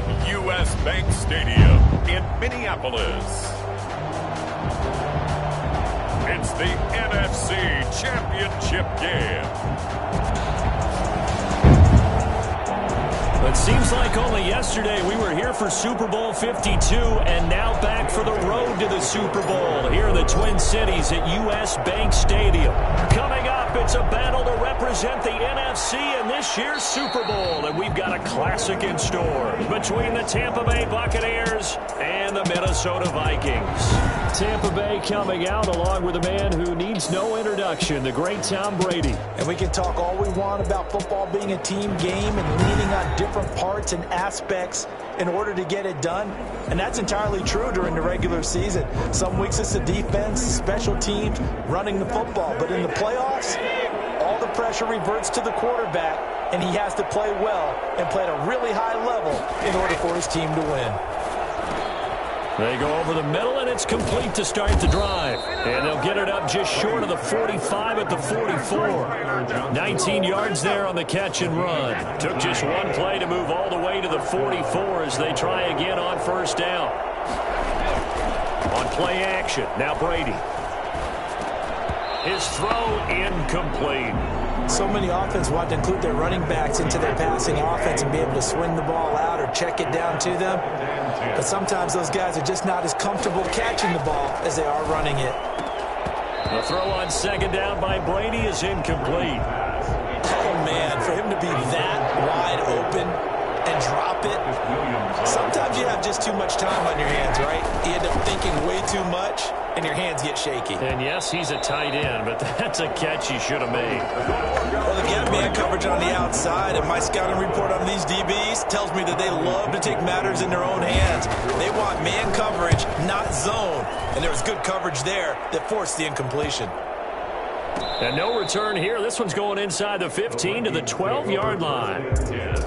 from U.S. Bank Stadium in Minneapolis. It's the NFC Championship game. It seems like only yesterday we were here for Super Bowl 52 and now back for the road to the Super Bowl here in the Twin Cities at U.S. Bank Stadium. Coming up, it's a battle to represent the NFC in this year's Super Bowl, and we've got a classic in store between the Tampa Bay Buccaneers and the Minnesota Vikings. Tampa Bay coming out along with a man who needs no introduction, the great Tom Brady. And we can talk all we want about football being a team game and leaning on different parts and aspects in order to get it done. And that's entirely true during the regular season. Some weeks it's the defense, special teams, running the football. But in the playoffs, all the pressure reverts to the quarterback, and he has to play well and play at a really high level in order for his team to win. They go over the middle, and it's complete to start the drive. And they'll get it up just short of the 45 at the 44. 19 yards there on the catch and run. Took just one play to move all the way to the 44 as they try again on first down. On play action, now Brady. His throw incomplete. So many offenses want to include their running backs into their passing offense and be able to swing the ball out or check it down to them. But sometimes those guys are just not as comfortable catching the ball as they are running it. The throw on second down by Brady is incomplete. Oh, man, for him to be that wide open and drop it. Sometimes you have just too much time on your hands, right? You end up thinking way too much, and your hands get shaky. And yes, he's a tight end, but that's a catch he should have made. Well, they get man coverage on the outside, and my scouting report on these DBs tells me that they love to take matters in their own hands. They want man coverage, not zone. And there was good coverage there that forced the incompletion. And no return here. This one's going inside the 15 to the 12-yard line.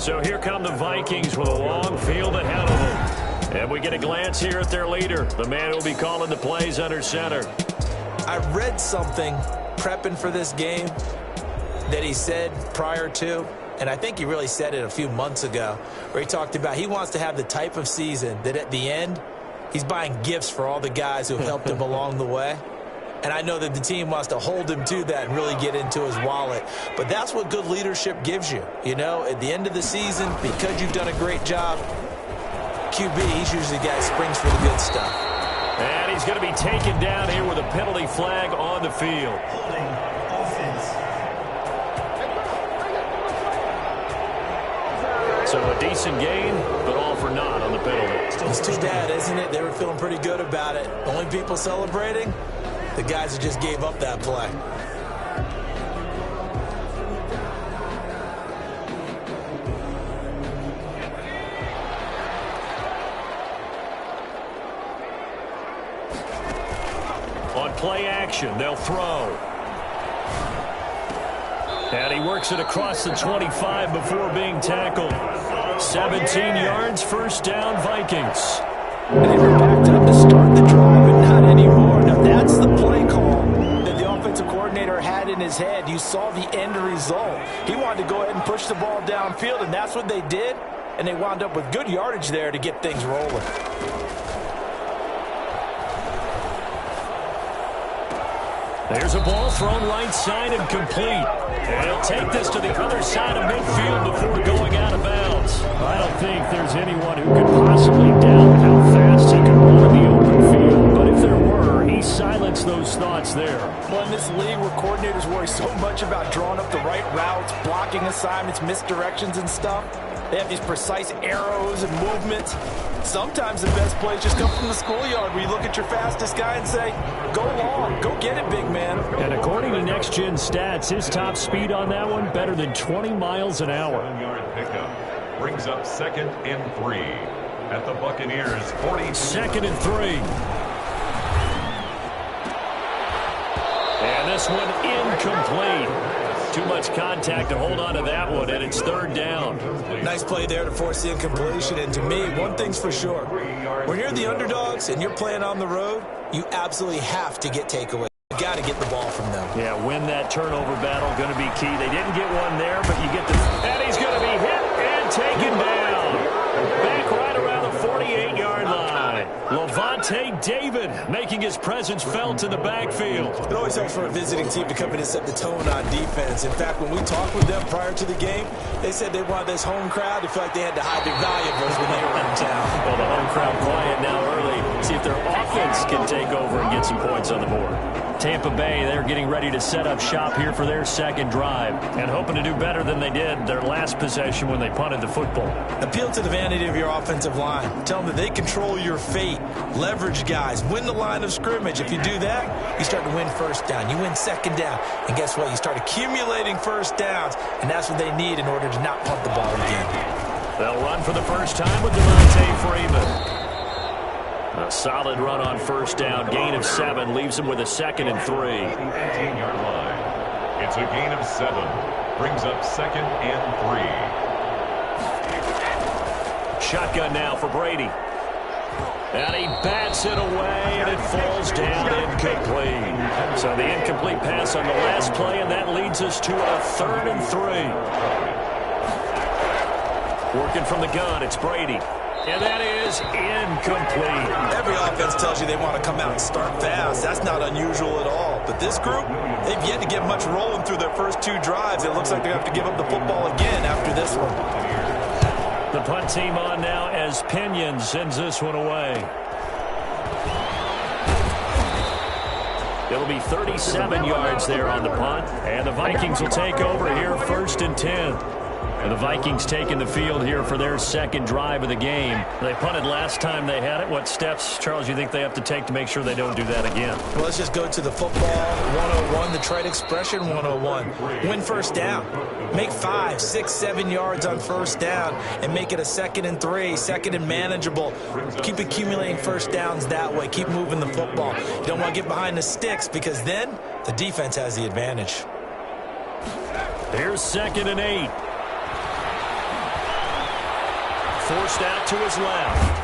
So here come the Vikings with a long field ahead of them. And we get a glance here at their leader, the man who will be calling the plays under center. I read something prepping for this game that he said prior to, and I think he really said it a few months ago, where he talked about he wants to have the type of season that at the end, he's buying gifts for all the guys who helped him along the way. And I know that the team wants to hold him to that and really get into his wallet. But that's what good leadership gives you. You know, at the end of the season, because you've done a great job, QB, he's usually the guy who springs for the good stuff. And he's going to be taken down here with a penalty flag on the field. Holding offense. So a decent gain, but all for naught on the penalty. It's too bad, isn't it? They were feeling pretty good about it. Only people celebrating? The guys who just gave up that play. On play action, they'll throw. And he works it across the 25 before being tackled. 17 yards, first down, Vikings. And they were backed up to start the drive, but not anymore. Now, that's the play call that the offensive coordinator had in his head. You saw the end result. He wanted to go ahead and push the ball downfield, and that's what they did. And they wound up with good yardage there to get things rolling. There's a ball thrown right side and complete. And he'll take this to the other side of midfield before going out of bounds. I don't think there's anyone who could possibly doubt how fast he can run in the open field. But if there were, he silenced those thoughts there. Well, in this league where coordinators worry so much about drawing up the right routes, blocking assignments, misdirections and stuff, they have these precise arrows and movements. Sometimes the best plays just come from the schoolyard where you look at your fastest guy and say, go long, go get it, big man. And according to Next Gen Stats, his top speed on that one better than 20 miles an hour. 1-yard pickup brings up 2nd and 3 at the Buccaneers 40. 2nd and 3. And this one incomplete. Too much contact to hold on to that one, and it's 3rd down. Nice play there to force the incompletion. And to me, one thing's for sure. When you're the underdogs and you're playing on the road, you absolutely have to get takeaways. You got to get the ball from them. Yeah, win that turnover battle, going to be key. They didn't get one there, but you get the... And he's going to be hit and taken down. Back right Lavonte David making his presence felt in the backfield. It always helps for a visiting team to come in and set the tone on defense. In fact, when we talked with them prior to the game, they said they wanted this home crowd to feel like they had to hide their valuables when they were in town. Well, the home crowd quiet now early. See if their offense can take over and get some points on the board. Tampa Bay, they're getting ready to set up shop here for their second drive and hoping to do better than they did their last possession when they punted the football. Appeal to the vanity of your offensive line. Tell them that they control your fate. Leverage guys. Win the line of scrimmage. If you do that, you start to win first down. You win second down. And guess what? You start accumulating first downs, and that's what they need in order to not punt the ball again. They'll run for the first time with Devontae Freeman. A solid run on first down. Gain of 7 leaves him with a 2nd and 3. 18-yard line. It's a gain of 7. Brings up 2nd and 3. Shotgun now for Brady. And he bats it away, and it falls down incomplete. So the incomplete pass on the last play, and that leads us to a 3rd and 3. Working from the gun, it's Brady. And that is incomplete. Every offense tells you they want to come out and start fast. That's not unusual at all. But this group, they've yet to get much rolling through their first 2 drives. It looks like they have to give up the football again after this one. The punt team on now as Pinion sends this one away. It'll be 37 yards there on the punt. And the Vikings will take over here 1st and 10. And the Vikings taking the field here for their second drive of the game. They punted last time they had it. What steps, Charles, you think they have to take to make sure they don't do that again? Well, let's just go to the football 101, the trade expression 101. Win first down. Make 5, 6, 7 yards on first down and make it a 2nd and 3, 2nd and manageable. Keep accumulating first downs that way. Keep moving the football. You don't want to get behind the sticks because then the defense has the advantage. Here's 2nd and 8. Forced out to his left.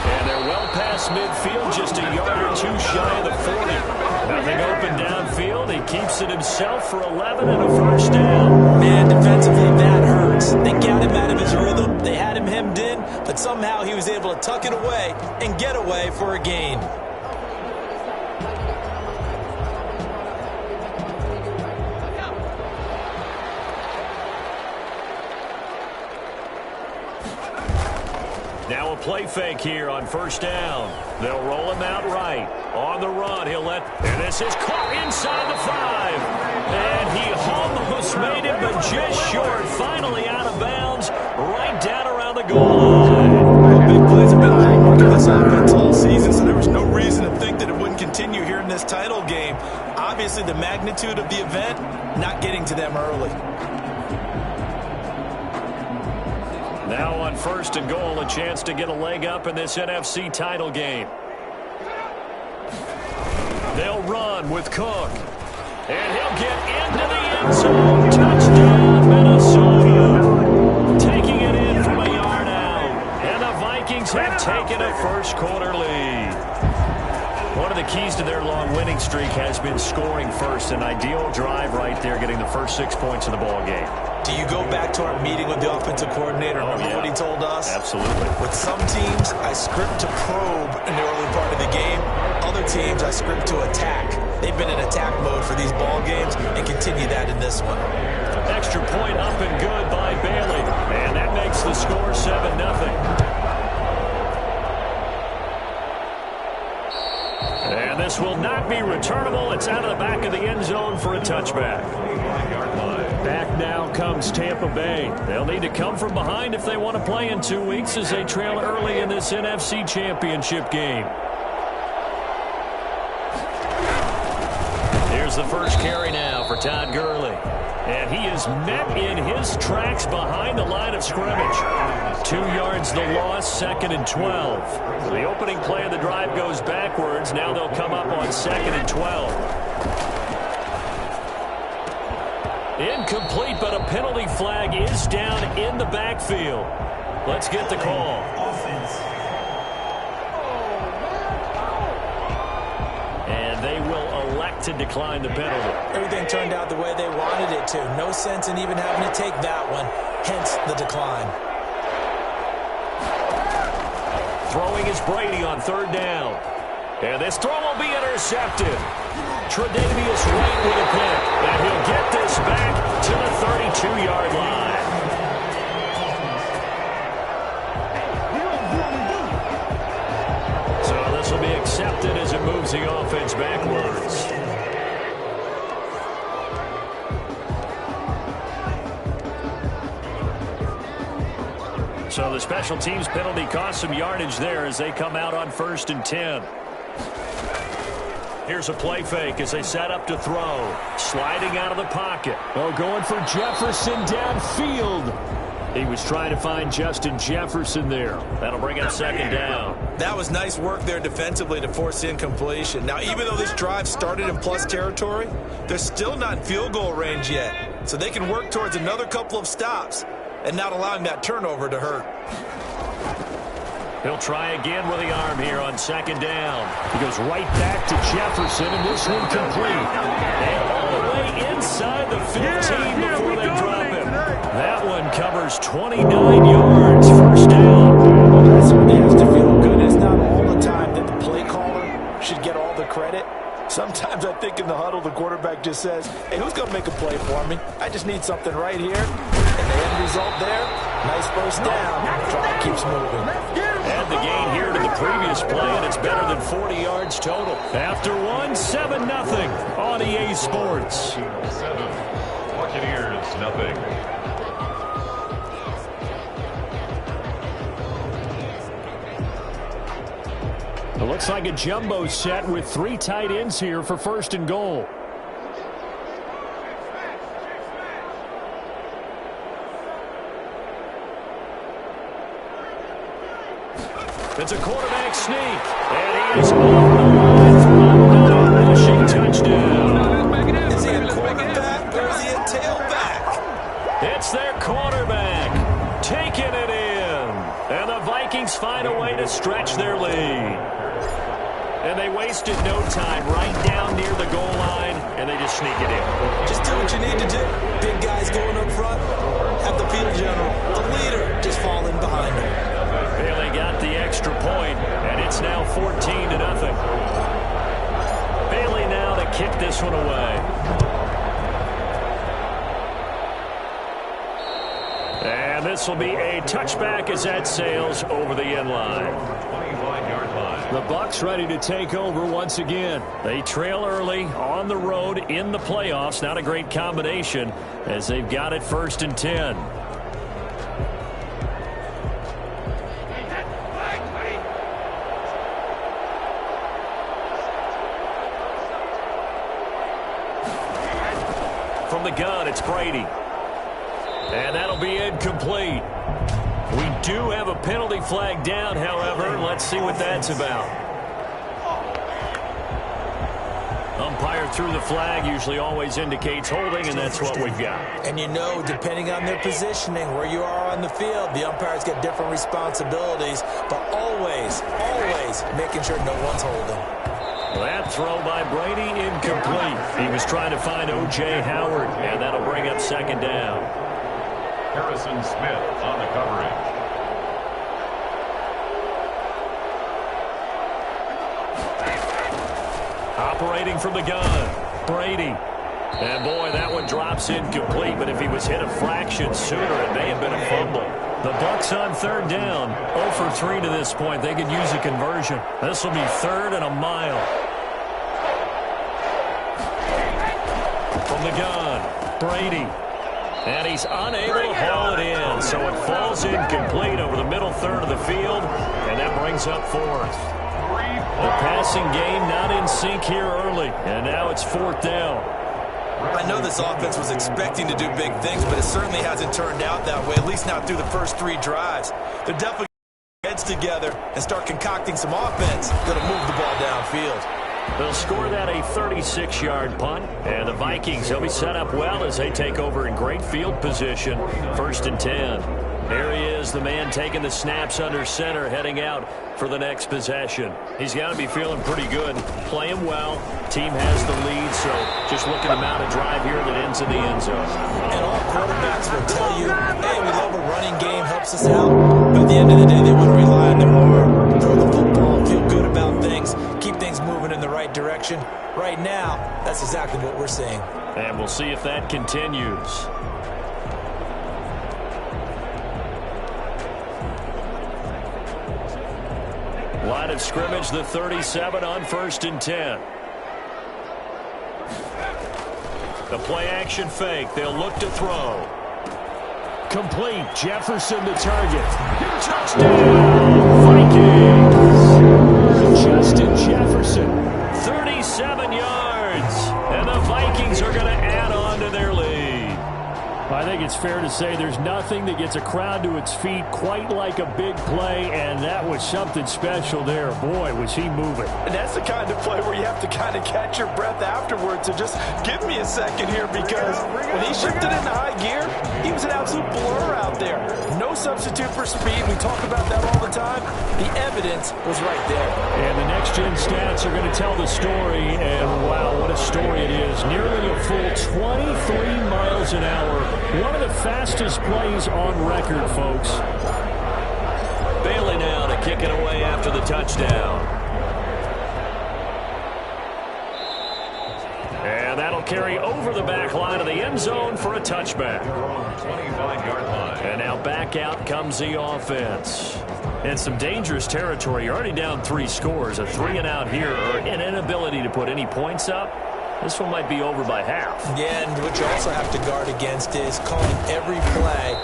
And they're well past midfield, just a yard or 2 shy of the 40. Nothing open downfield. He keeps it himself for 11 and a first down. Man, defensively, that hurts. They got him out of his rhythm. They had him hemmed in, but somehow he was able to tuck it away and get away for a gain. Now a play fake here on first down. They'll roll him out right. On the run, and this is caught inside the 5. And he almost made it, but just short. Finally out of bounds, right down around the goal line. Big plays have been a hallmark of this offense all season, so there was no reason to think that it wouldn't continue here in this title game. Obviously, the magnitude of the event not getting to them early. Now on 1st and goal, a chance to get a leg up in this NFC title game. They'll run with Cook. And he'll get into the end zone. Touchdown, Minnesota. Taking it in from a yard out. And the Vikings have taken a first-quarter lead. One of the keys to their long winning streak has been scoring first. An ideal drive right there, getting the first 6 points of the ball game. Do you go back to our meeting with the offensive coordinator? Remember what he told us? Absolutely. With some teams, I script to probe in the early part of the game. Other teams, I script to attack. They've been in attack mode for these ball games and continue that in this one. Extra point up and good by Bailey. And that makes the score 7-0. And this will not be returnable. It's out of the back of the end zone for a touchback. Back now comes Tampa Bay. They'll need to come from behind if they want to play in 2 weeks as they trail early in this NFC Championship game. Here's the first carry now for Todd Gurley. And he is met in his tracks behind the line of scrimmage. 2 yards the loss, 2nd and 12. The opening play of the drive goes backwards. Now they'll come up on 2nd and 12. Incomplete, but a penalty flag is down in the backfield. Let's get the call. And they will elect to decline the penalty. Everything turned out the way they wanted it to. No sense in even having to take that one, hence the decline. Throwing is Brady on third down. And this throw will be intercepted. Tre'Davious White with a pick. And he'll get this back to the 32-yard line. So this will be accepted as it moves the offense backwards. So the special teams penalty cost some yardage there as they come out on 1st and 10. Here's a play fake as they set up to throw. Sliding out of the pocket. Oh, going for Jefferson downfield. He was trying to find Justin Jefferson there. That'll bring up 2nd down. That was nice work there defensively to force incompletion. Now, even though this drive started in plus territory, they're still not in field goal range yet. So they can work towards another couple of stops and not allowing that turnover to hurt. He'll try again with the arm here on 2nd down. He goes right back to Jefferson, and this one complete. And all the way inside the 15 before they drop him. That one covers 29 yards. 1st down. That certainly has to feel good. It's not all the time that the play caller should get all the credit. Sometimes I think in the huddle, the quarterback just says, hey, who's going to make a play for me? I just need something right here. And the end result there, nice first down. Drive keeps moving. Add the gain here to the previous play, and it's better than 40 yards total. After 7-0 on EA Sports. 7, Buccaneers, nothing. It looks like a jumbo set with 3 tight ends here for 1st and goal. It's a quarterback sneak, and he is on the line for a rushing touchdown. Is he a quarterback or is he a tailback? It's their quarterback taking it in, and the Vikings find a way to stretch their lead. And they wasted no time right down near the goal line, and they just sneak it in. Just do what you need to do. Big guys going up front. Have the field general, the leader, just fall in behind him. Bailey got the extra point, and it's now 14-0. Bailey now to kick this one away. And this will be a touchback as that sails over the end line. 25-yard line. The Bucs ready to take over once again. They trail early on the road in the playoffs. Not a great combination as they've got it 1st and 10. From the gun, it's Brady. And that'll be incomplete. We do have a penalty flag down, however. Let's see what that's about. Umpire threw the flag, usually always indicates holding, and that's what we've got. And you know, depending on their positioning, where you are on the field, the umpires get different responsibilities, but always making sure no one's holding. That throw by Brady, incomplete. He was trying to find O.J. Howard, and that'll bring up 2nd down. Harrison Smith on the coverage. Operating from the gun, Brady. And boy, that one drops incomplete, but if he was hit a fraction sooner, it may have been a fumble. The Bucs on 3rd down, 0 for 3 to this point. They could use a conversion. This will be 3rd and a mile. From the gun, Brady. And he's unable to haul it in, so it falls incomplete over the middle third of the field, and that brings up 4th. The passing game not in sync here early, and now it's 4th down. I know this offense was expecting to do big things, but it certainly hasn't turned out that way, at least not through the first 3 drives. They're definitely heads together and start concocting some offense that'll move the ball downfield. They'll score that a 36-yard punt, and the Vikings, they'll be set up well as they take over in great field position, 1st and 10. Here he is, the man taking the snaps under center, heading out for the next possession. He's got to be feeling pretty good, playing well. Team has the lead, so just looking to mount a drive here that ends in the end zone. And all quarterbacks will tell you, hey, we love a running game, helps us out. But at the end of the day, they want to rely on their arm, throw the football, feel good about things, keep things moving in the right direction. Right now, that's exactly what we're seeing. And we'll see if that continues. Line of scrimmage, the 37 on 1st and 10. The play action fake. They'll look to throw. Complete. Jefferson the target. Touchdown, Vikings. Justin Jefferson, 37 yards. And the Vikings are going to add on to their lead. I think it's fair to say there's nothing that gets a crowd to its feet quite like a big play, and that was something special there. Boy, was he moving. And that's the kind of play where you have to kind of catch your breath afterwards. So just give me a second here, because when he shifted into high gear, he was an absolute blur out there. No substitute for speed. We talk about that all the time. The evidence was right there. And the next-gen stats are going to tell the story, and wow, what a story it is. Nearly a full 23 miles an hour. One of the fastest plays on record, folks. Bailey now to kick it away after the touchdown. And that'll carry over the back line of the end zone for a touchback. 25-yard line. And now back out comes the offense. And some dangerous territory. You're already down 3 scores. A 3-and-out here, or an inability to put any points up. This one might be over by half. Yeah, and what you also have to guard against is calling every play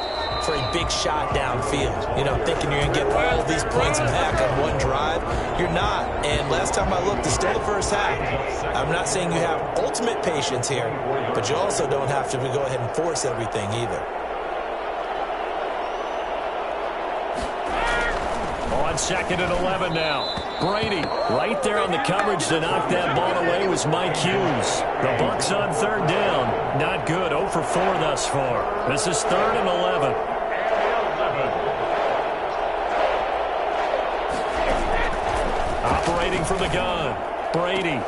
for a big shot downfield. You know, thinking you're going to get all these points back on one drive. You're not. And last time I looked, it's still the first half. I'm not saying you have ultimate patience here, but you also don't have to go ahead and force everything either. On 2nd and 11 now. Brady right there on the coverage to knock that ball away was Mike Hughes. The Bucs on 3rd down. Not good. 0 for 4 thus far. This is 3rd and 11. Operating from the gun. Brady.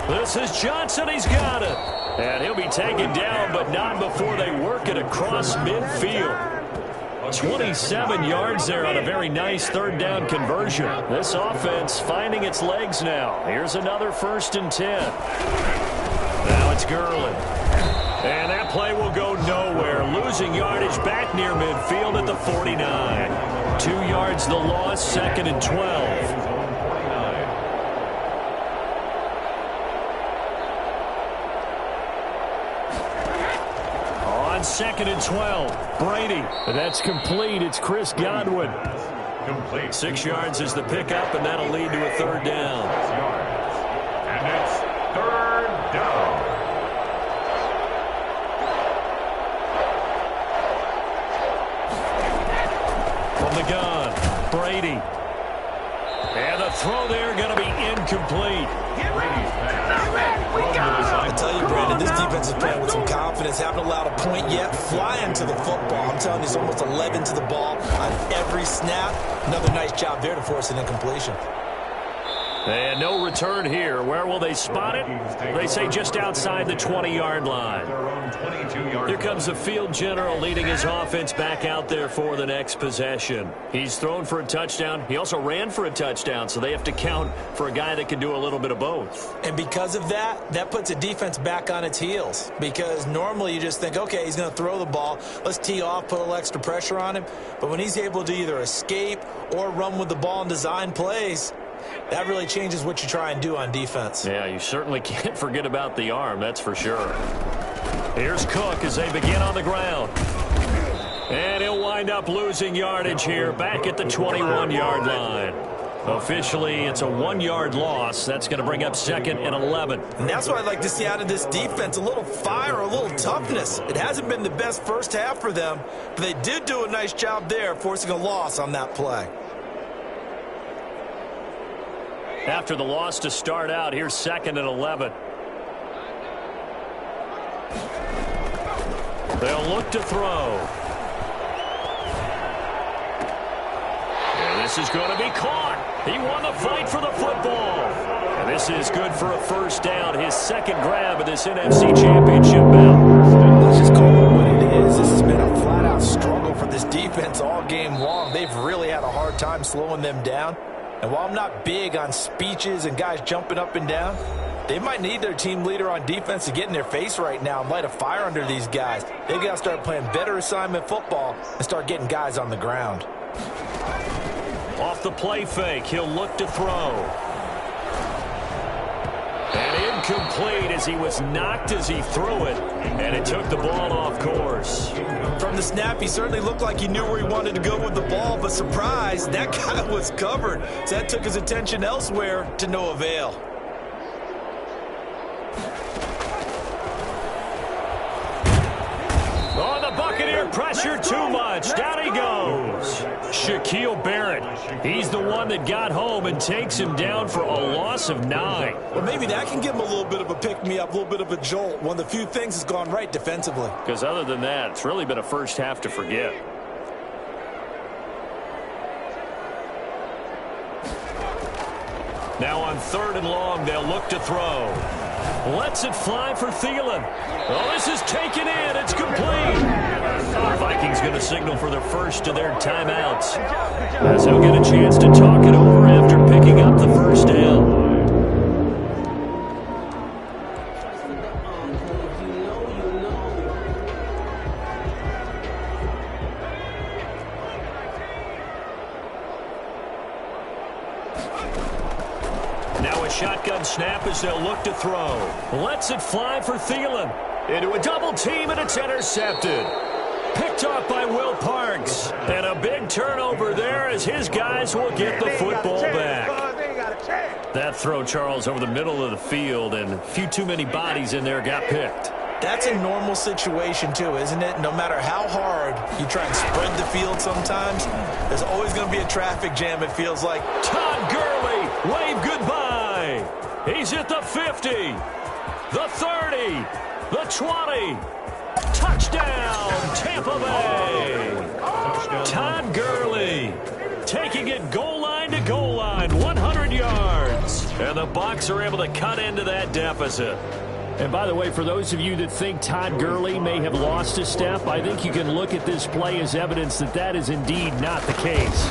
This is Johnson. He's got it. And he'll be taken down, but not before they work it across midfield. 27 yards there on a very nice 3rd down conversion. This offense finding its legs now. Here's another 1st and 10. Now it's Gurley. And that play will go nowhere. Losing yardage back near midfield at the 49. 2 yards the loss, 2nd and 12. On 2nd and 12, Brady. That's complete. It's Chris Godwin. Complete. 6 yards is the pickup, and that'll lead to a 3rd down. And it's 3rd down. From the gun, Brady. And the throw there going to be incomplete. I tell you, Brandon, this defense is playing with some confidence. Haven't allowed a point yet. Flying to the football. I'm telling you, it's almost 11 to the ball on every snap. Another nice job there to force an incompletion. And no return here. Where will they spot it? They say just outside the 20-yard line. Here comes the field general leading his offense back out there for the next possession. He's thrown for a touchdown. He also ran for a touchdown, so they have to count for a guy that can do a little bit of both. And because of that, that puts a defense back on its heels. Because normally you just think, okay, he's going to throw the ball. Let's tee off, put a little extra pressure on him. But when he's able to either escape or run with the ball and design plays, that really changes what you try and do on defense. Yeah, you certainly can't forget about the arm, that's for sure. Here's Cook as they begin on the ground. And he'll wind up losing yardage here back at the 21-yard line. Officially, it's a 1-yard loss. That's going to bring up 2nd and 11. And that's what I'd like to see out of this defense, a little fire, a little toughness. It hasn't been the best first half for them, but they did do a nice job there forcing a loss on that play. After the loss to start out, here's 2nd and 11. They'll look to throw. This is going to be caught. He won the fight for the football. And this is good for a first down, his second grab of this NFC Championship bout. Let's just call it what it is. This has been a flat-out struggle for this defense all game long. They've really had a hard time slowing them down. And while I'm not big on speeches and guys jumping up and down, they might need their team leader on defense to get in their face right now and light a fire under these guys. They've got to start playing better assignment football and start getting guys on the ground. Off the play fake, he'll look to throw. And incomplete as he was knocked as he threw it. And it took the ball off course. From the snap, he certainly looked like he knew where he wanted to go with the ball, but surprise, that guy was covered. So that took his attention elsewhere to no avail. Oh, the Buccaneer pressure too much. Down he goes. Shaquille Barrett. He's the one that got home and takes him down for a loss of 9. Well, maybe that can give him a little bit of a pick-me-up, a little bit of a jolt. One of the few things that's gone right defensively. Because other than that, it's really been a first half to forget. Now on 3rd and long, they'll look to throw. Lets it fly for Thielen. Oh, this is taken in. It's complete. The Vikings going to signal for their first of their timeouts, as they'll get a chance to talk it over after picking up the first down. Now a shotgun snap as they'll look to throw. Lets it fly for Thielen. Into a double team, and it's intercepted. Picked off by Will Parks. And a big turnover there as his guys will get the football back. That throw, Charles, over the middle of the field, and a few too many bodies in there got picked. That's a normal situation, too, isn't it? No matter how hard you try and spread the field sometimes, there's always going to be a traffic jam, it feels like. Todd Gurley, wave goodbye. He's at the 50, the 30, the 20. Touchdown, Tampa Bay. Todd Gurley taking it goal line to goal line, 100 yards. And the Bucs are able to cut into that deficit. And by the way, for those of you that think Todd Gurley may have lost a step, I think you can look at this play as evidence that that is indeed not the case.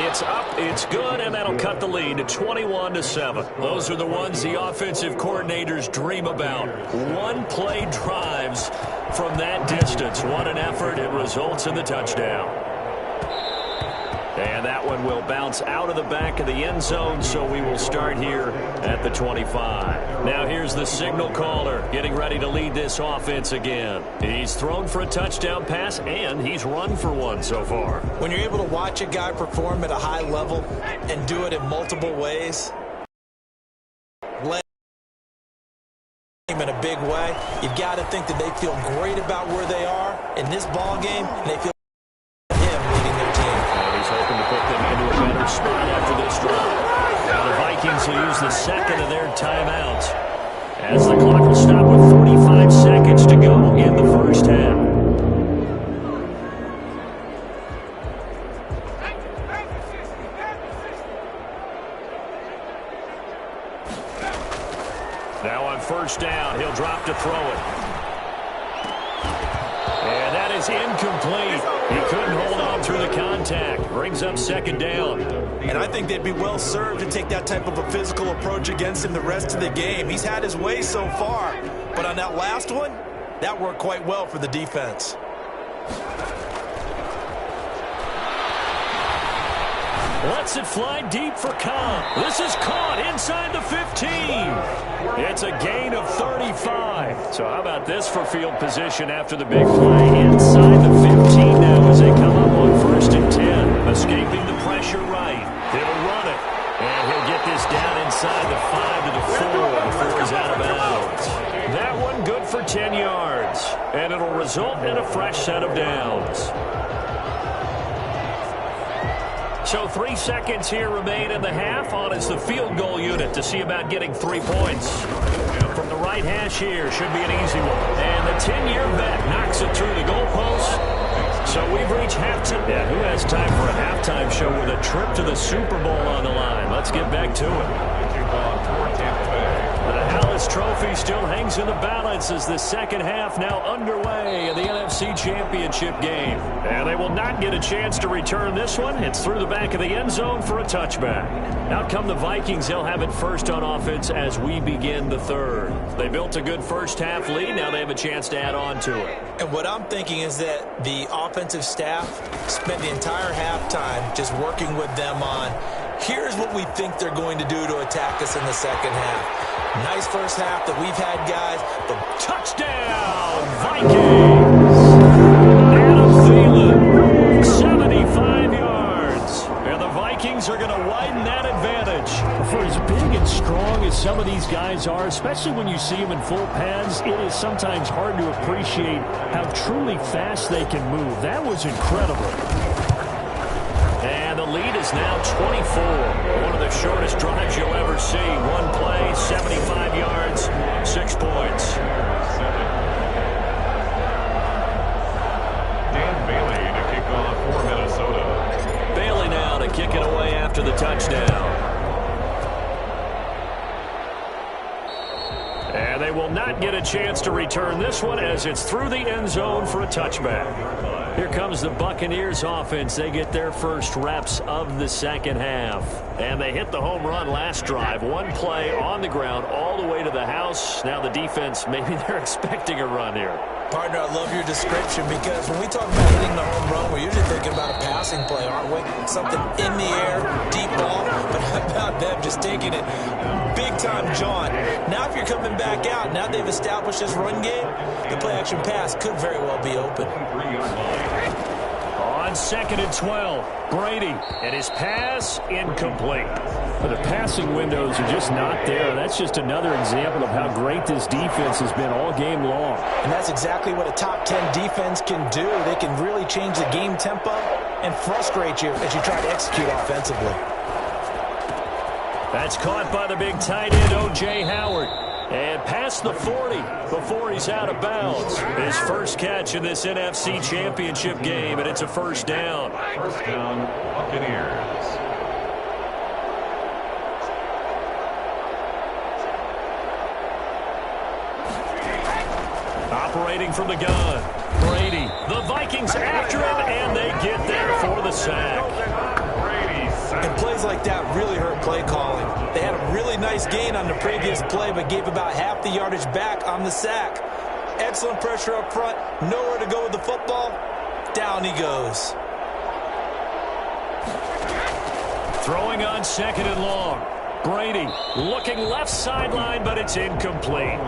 It's up, it's good, and that'll cut the lead to 21-7. Those are the ones the offensive coordinators dream about. One-play drives from that distance. What an effort. It results in the touchdown. And that one will bounce out of the back of the end zone, so we will start here at the 25. Now here's the signal caller getting ready to lead this offense again. He's thrown for a touchdown pass, and he's run for one so far. When you're able to watch a guy perform at a high level and do it in multiple ways, led him in a big way, you've got to think that they feel great about where they are in this ball game, and they feel hoping to put them into a better spot after this drive. Now the Vikings will use the second of their timeouts as the clock will stop with 45 seconds to go in the first half. Now on first down, he'll drop to throw it. And that is incomplete. He couldn't hold on through the contact. Brings up second down. And I think they'd be well served to take that type of a physical approach against him the rest of the game. He's had his way so far, but on that last one, that worked quite well for the defense. Lets it fly deep for Cobb. This is caught inside the 15. It's a gain of 35. So how about this for field position after the big play? Inside the 15 now as they come up on 1st and 10. Escaping the pressure right. He'll run it. And he'll get this down inside the 5 to the 4 before he's out of bounds. That one good for 10 yards. And it'll result in a fresh set of downs. So 3 seconds here remain in the half. On is the field goal unit to see about getting 3 points. From the right hash here, should be an easy one. And the 10-year vet knocks it through the goalpost. So we've reached halftime. Yeah, who has time for a halftime show with a trip to the Super Bowl on the line? Let's get back to it. The Hallis Trophy still hangs in the balance as the second half now underway in the NFC Championship game. And they will not get a chance to return this one. It's through the back of the end zone for a touchback. Out come the Vikings. They'll have it first on offense as we begin the third. They built a good first half lead. Now they have a chance to add on to it. And what I'm thinking is that the offensive staff spent the entire halftime just working with them on, here's what we think they're going to do to attack us in the second half. Nice first half that we've had, guys. The touchdown, Vikings! Adam Thielen, 75 yards. And the Vikings are going to widen that advantage. For as big and strong as some of these guys are, especially when you see them in full pads, it is sometimes hard to appreciate how truly fast they can move. That was incredible. And the lead is now 24. One of the shortest drives you'll ever see. One play, 75 yards, 6 points. Dan Bailey to kick off for Minnesota. Bailey now to kick it away after the touchdown. And they will not get a chance to return this one as it's through the end zone for a touchback. Here comes the Buccaneers offense. They get their first reps of the second half. And they hit the home run last drive. One play on the ground all the way to the house. Now the defense, maybe they're expecting a run here. Partner, I love your description because when we talk about hitting the home run, we're usually thinking about a passing play, aren't we? Something in the air, deep ball. But how about them just taking it big time, John? Now if you're coming back out, now they've established this run game, the play-action pass could very well be open. On 2nd and 12, Brady, and his pass incomplete. The passing windows are just not there. That's just another example of how great this defense has been all game long. And that's exactly what a top 10 defense can do. They can really change the game tempo and frustrate you as you try to execute offensively. That's caught by the big tight end, O.J. Howard. And past the 40 before he's out of bounds. His first catch in this NFC Championship game, and it's a first down. First down, Buccaneers. Operating from the gun, Brady. The Vikings after him, and they get there for the sack. And plays like that really hurt play calling. They had a really nice gain on the previous play, but gave about half the yardage back on the sack. Excellent pressure up front. Nowhere to go with the football. Down he goes. Throwing on 2nd and long. Brady looking left sideline, but it's incomplete.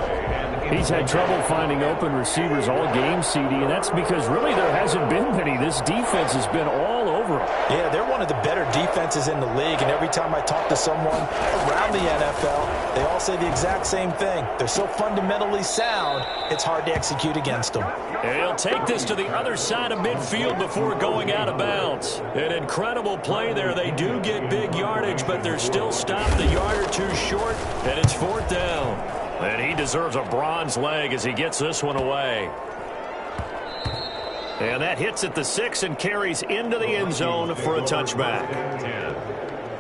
He's had trouble finding open receivers all game, CD, and that's because really there hasn't been many. This defense has been all over him. Yeah, they're one of the better defenses in the league, and every time I talk to someone around the NFL, they all say the exact same thing. They're so fundamentally sound, it's hard to execute against them. And he'll take this to the other side of midfield before going out of bounds. An incredible play there. They do get big yardage, but they're still stopped a yard or two short, and it's 4th down. And he deserves a bronze leg as he gets this one away. And that hits at the 6 and carries into the end zone for a touchback.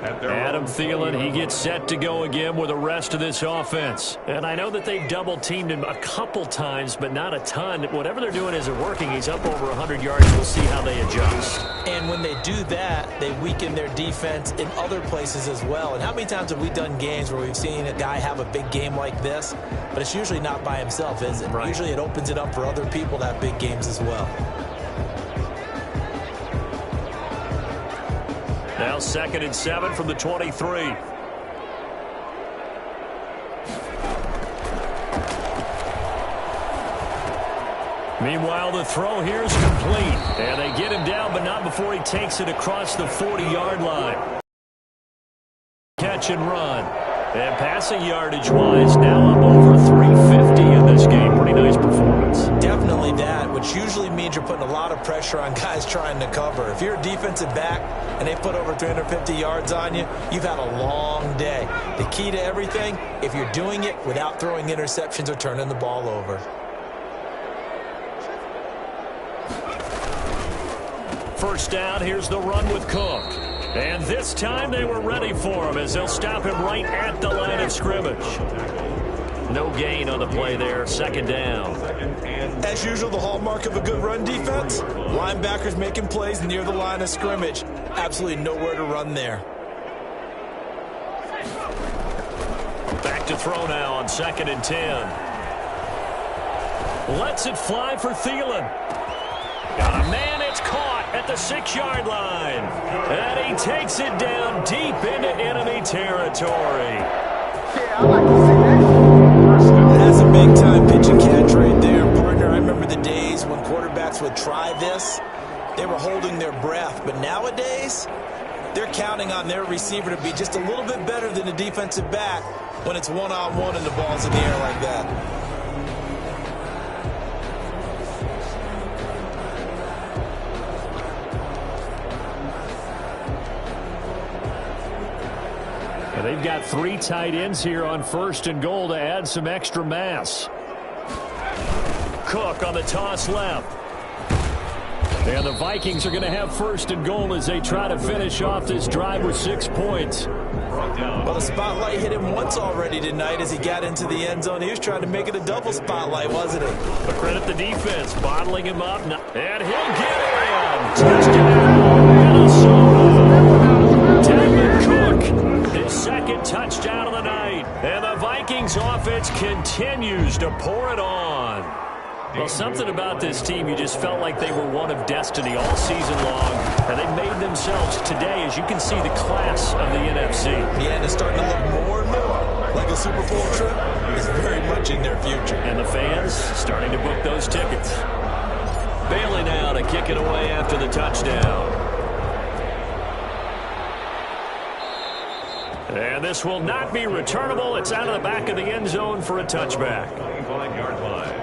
Adam Thielen, he gets set to go again with the rest of this offense. And I know that they've double-teamed him a couple times, but not a ton. Whatever they're doing isn't working. He's up over 100 yards. We'll see how they adjust. And when they do that, they weaken their defense in other places as well. And how many times have we done games where we've seen a guy have a big game like this, but it's usually not by himself, is it? Right. Usually it opens it up for other people to have big games as well. Now 2nd and 7 from the 23. Meanwhile, the throw here is complete. And they get him down, but not before he takes it across the 40-yard line. Catch and run. And passing yardage-wise, now up over 350 in this game. Pretty nice performance. Definitely that, which usually means you're putting a lot of pressure on guys trying to cover. If you're a defensive back and they put over 350 yards on you, you've had a long day. The key to everything, if you're doing it without throwing interceptions or turning the ball over. first down. Here's the run with Cook. And this time they were ready for him as they'll stop him right at the line of scrimmage. No gain on the play there. Second down. As usual, the hallmark of a good run defense, linebackers making plays near the line of scrimmage. Absolutely nowhere to run there. Back to throw now on 2nd and 10. Lets it fly for Thielen. Got a man, it's caught at the 6-yard line. And he takes it down deep into enemy territory. Yeah, I like to see that. That's a big-time pitch and catch right there, partner. I remember the days when quarterbacks would try this. They were holding their breath. But nowadays, they're counting on their receiver to be just a little bit better than the defensive back when it's one-on-one and the ball's in the air like that. They've got 3 tight ends here on 1st and goal to add some extra mass. Cook on the toss left. And the Vikings are going to have 1st and goal as they try to finish off this drive with 6 points. Well, the spotlight hit him once already tonight as he got into the end zone. He was trying to make it a double spotlight, wasn't he? But credit the defense, bottling him up. And he'll get in. Touchdown, Minnesota. Dalvin Cook, his 2nd touchdown of the night. And the Vikings offense continues to pour it on. Well, something about this team, you just felt like they were one of destiny all season long. And they made themselves today, as you can see, the class of the NFC. Yeah, and it's starting to look more and more like a Super Bowl trip is very much in their future. And the fans starting to book those tickets. Bailey now to kick it away after the touchdown. And this will not be returnable. It's out of the back of the end zone for a touchback.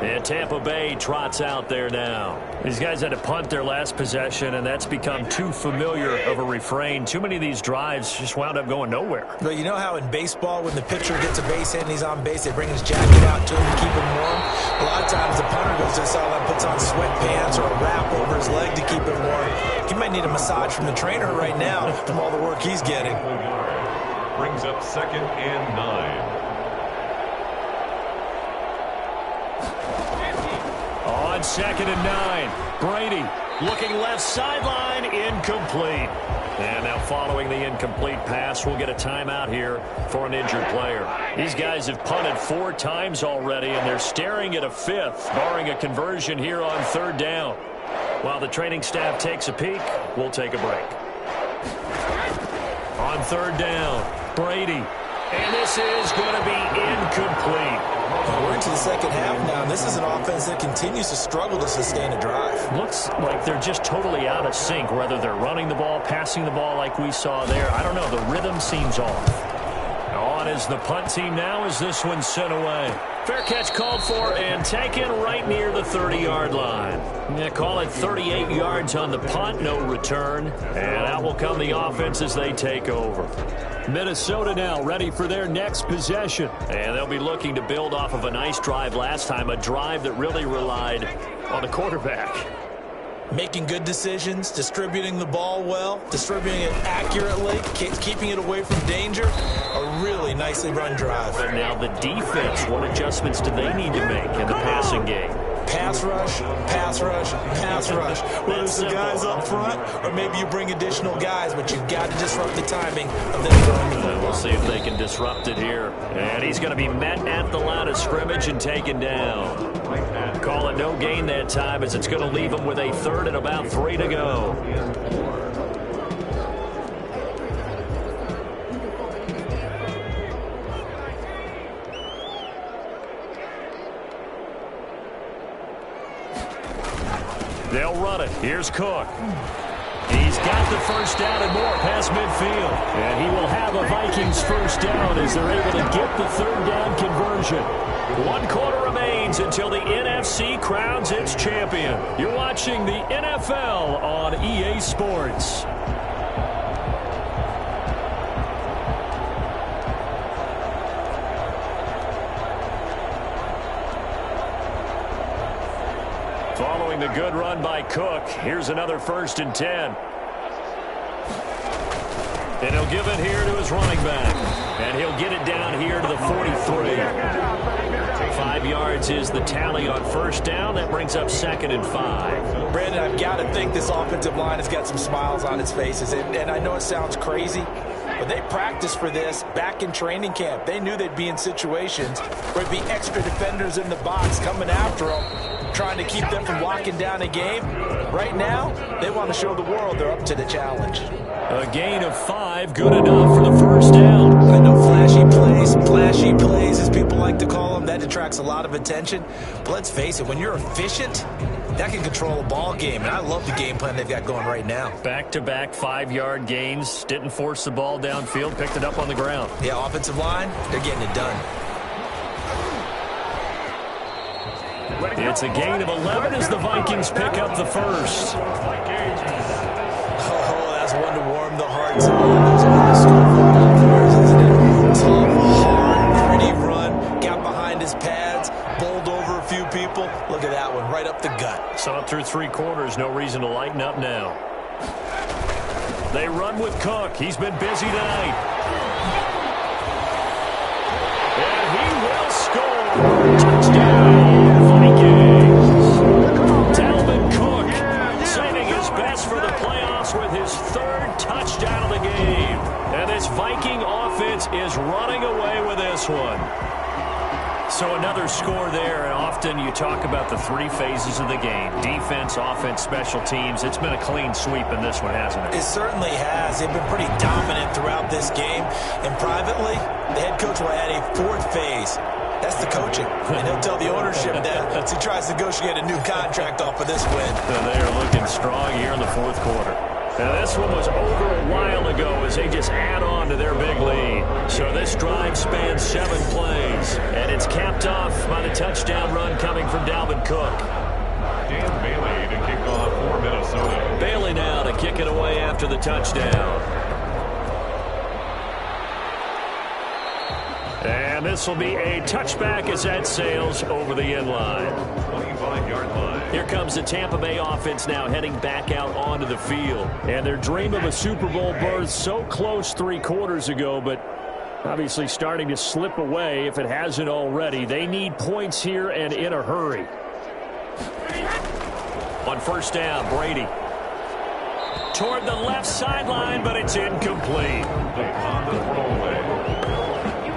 And Tampa Bay trots out there now. These guys had to punt their last possession, and that's become too familiar of a refrain. Too many of these drives just wound up going nowhere. But you know how in baseball, when the pitcher gets a base hit and he's on base, they bring his jacket out to him to keep him warm? A lot of times the punter goes to the sideline, puts on sweatpants or a wrap over his leg to keep him warm. He might need a massage from the trainer right now from all the work he's getting. Brings up 2nd and 9. On 2nd and 9, Brady looking left sideline, incomplete. And now following the incomplete pass, we'll get a timeout here for an injured player. These guys have punted 4 times already, and they're staring at a 5th, barring a conversion here on 3rd down. While the training staff takes a peek, we'll take a break. On 3rd down, Brady. And this is going to be incomplete. Well, we're into the second half now, and this is an offense that continues to struggle to sustain a drive. Looks like they're just totally out of sync, whether they're running the ball, passing the ball like we saw there. I don't know. The rhythm seems off. On is the punt team now as this one's sent away. Fair catch called for and taken right near the 30-yard line. Yeah, call it 38 yards on the punt, no return. And out will come the offense as they take over. Minnesota now ready for their next possession. And they'll be looking to build off of a nice drive last time, a drive that really relied on the quarterback. Making good decisions, distributing the ball well, distributing it accurately, keeping it away from danger. A really nicely run drive. And now the defense, what adjustments do they need to make in the passing game? Pass rush, pass rush, pass rush. Whether it's the guys up front or maybe you bring additional guys, but you've got to disrupt the timing of them throwing the football. We'll see if they can disrupt it here. And he's going to be met at the line of scrimmage and taken down. Call it no gain that time as it's going to leave him with a 3rd and about 3 to go. They'll run it. Here's Cook. He's got the first down and more past midfield. And he will have a Vikings first down as they're able to get the 3rd down conversion. 1 quarter remains until the NFC crowns its champion. You're watching the NFL on EA Sports. Following the good run by Cook, here's another 1st and 10. And he'll give it here to his running back. And he'll get it down here to the 43. 5 yards is the tally on 1st down. That brings up 2nd and 5. Brandon, I've got to think this offensive line has got some smiles on its faces. And I know it sounds crazy, but they practiced for this back in training camp. They knew they'd be in situations where there'd be extra defenders in the box coming after them, trying to keep them from locking down a game. Right now, they want to show the world they're up to the challenge. A gain of 5, good enough for the 1st down. I know flashy plays, as people like to call them, that attracts a lot of attention. But let's face it, when you're efficient, that can control a ball game. And I love the game plan they've got going right now. Back-to-back 5-yard gains. Didn't force the ball downfield. Picked it up on the ground. Yeah, offensive line, they're getting it done. It's a gain of 11 as the Vikings pick up the 1st. Oh, that's one to warm the hearts of those early school football players, isn't it? Tough, hard, pretty run. Got behind his pads, bowled over a few people. Look at that one, right up the gut. Saw it through 3 quarters. No reason to lighten up now. They run with Cook. He's been busy tonight. And he will score. Touchdown. For the playoffs with his 3rd touchdown of the game. And this Viking offense is running away with this one. So another score there, and often you talk about the 3 phases of the game. Defense, offense, special teams. It's been a clean sweep in this one, hasn't it? It certainly has. They've been pretty dominant throughout this game. And privately, the head coach will add a 4th phase. That's the coaching. And he'll tell the ownership that as he tries to negotiate a new contract off of this win. They are looking strong here in the 4th quarter. Now this one was over a while ago as they just add on to their big lead. So this drive spans 7 plays. And it's capped off by the touchdown run coming from Dalvin Cook. Dan Bailey to kick off for Minnesota. Bailey now to kick it away after the touchdown. And this will be a touchback as that sails over the end line. 25-yard line. Here comes the Tampa Bay offense now heading back out onto the field. And their dream of a Super Bowl berth so close 3 quarters ago, but obviously starting to slip away if it hasn't already. They need points here and in a hurry. On 1st down, Brady. Toward the left sideline, but it's incomplete. On the throwaway.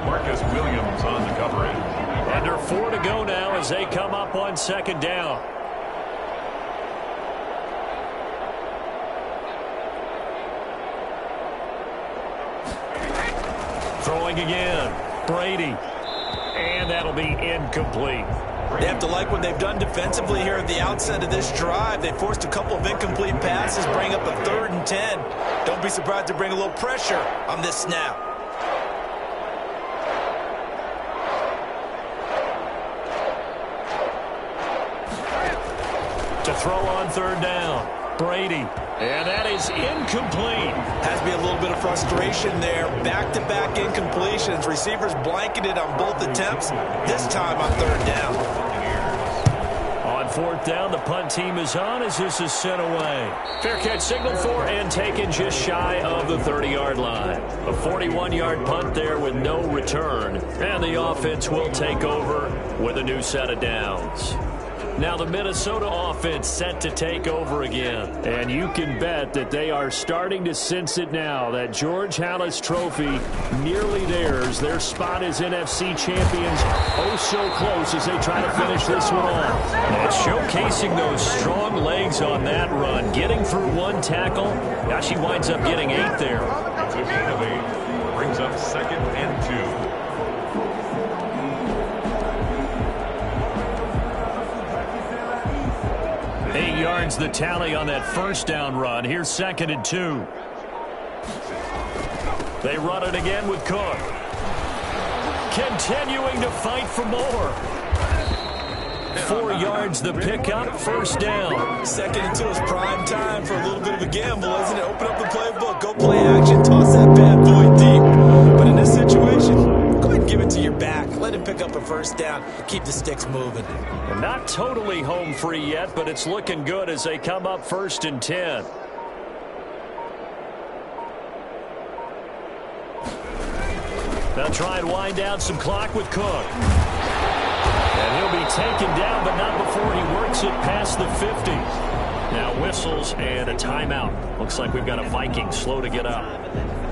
Marcus Williams on the coverage. Under 4 to go now as they come up on 2nd down. Throwing again. Brady. And that'll be incomplete. They have to like what they've done defensively here at the outset of this drive. They forced a couple of incomplete passes, bring up a 3rd and 10. Don't be surprised to bring a little pressure on this snap. To throw on 3rd down. Brady. And that is incomplete. Has to be a little bit of frustration there. Back-to-back incompletions. Receivers blanketed on both attempts. This time on 3rd down. On 4th down, the punt team is on as this is sent away. Fair catch signaled for and taken just shy of the 30-yard line. A 41-yard punt there with no return. And the offense will take over with a new set of downs. Now the Minnesota offense set to take over again. And you can bet that they are starting to sense it now. That George Halas trophy nearly theirs. Their spot as NFC champions oh so close as they try to finish this one off. And showcasing those strong legs on that run. Getting through 1 tackle. Now she winds up getting 8 there. It's a gain of 8. Brings up 2nd and 2. 8 yards the tally on that 1st down run. Here's 2nd and 2. They run it again with Cook. Continuing to fight for more. 4 yards the pickup, 1st down. 2nd and 2 is prime time for a little bit of a gamble, isn't it? Open up the playbook, go play action, toss that bad boy deep. But in this situation, go ahead and give it to your back. Let him pick up a first down. Keep the sticks moving. Well, not totally home free yet, but it's looking good as they come up 1st and 10. They'll try and wind down some clock with Cook. And he'll be taken down, but not before he works it past the 50. Now whistles and a timeout. Looks like we've got a Viking slow to get up.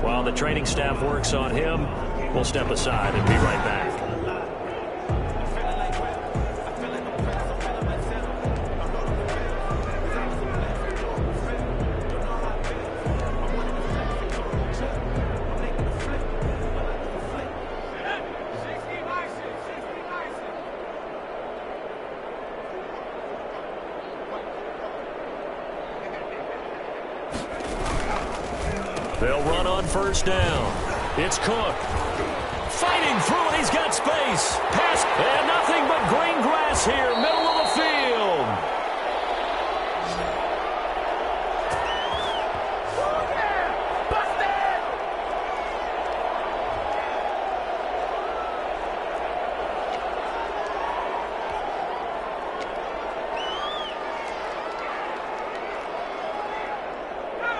While the training staff works on him, we'll step aside and be right back. They'll run on 1st down. It's Cook. Fighting through, and he's got space. Pass, and nothing but green grass here, middle of the field.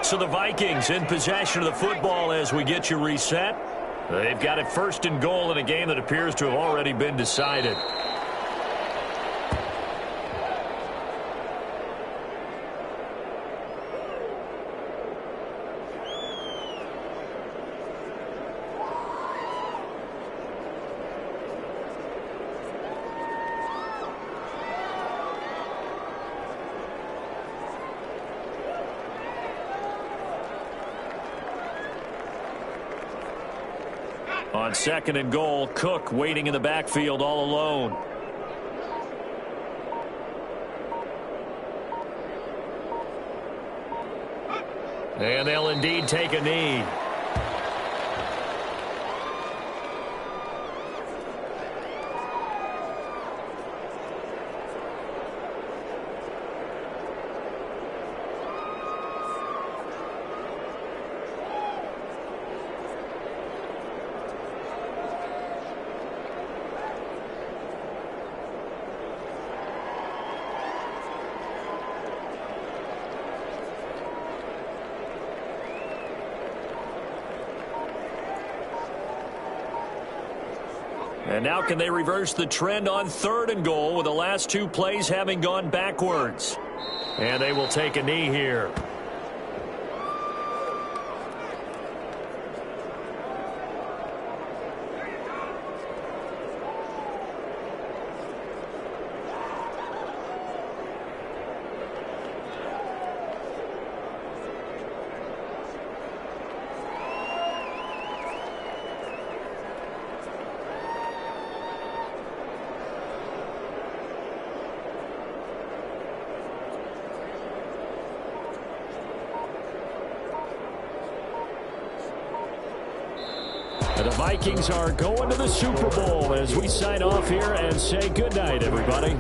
So the Vikings in possession of the football as we get you reset. They've got it 1st and goal in a game that appears to have already been decided. On 2nd and goal, Cook waiting in the backfield all alone. And they'll indeed take a knee. And now can they reverse the trend on 3rd and goal with the last 2 plays having gone backwards? And they will take a knee here. The Vikings are going to the Super Bowl as we sign off here and say goodnight, everybody.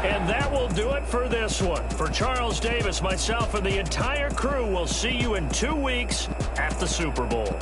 And that will do it for this one. For Charles Davis, myself, and the entire crew, we'll see you in 2 weeks at the Super Bowl.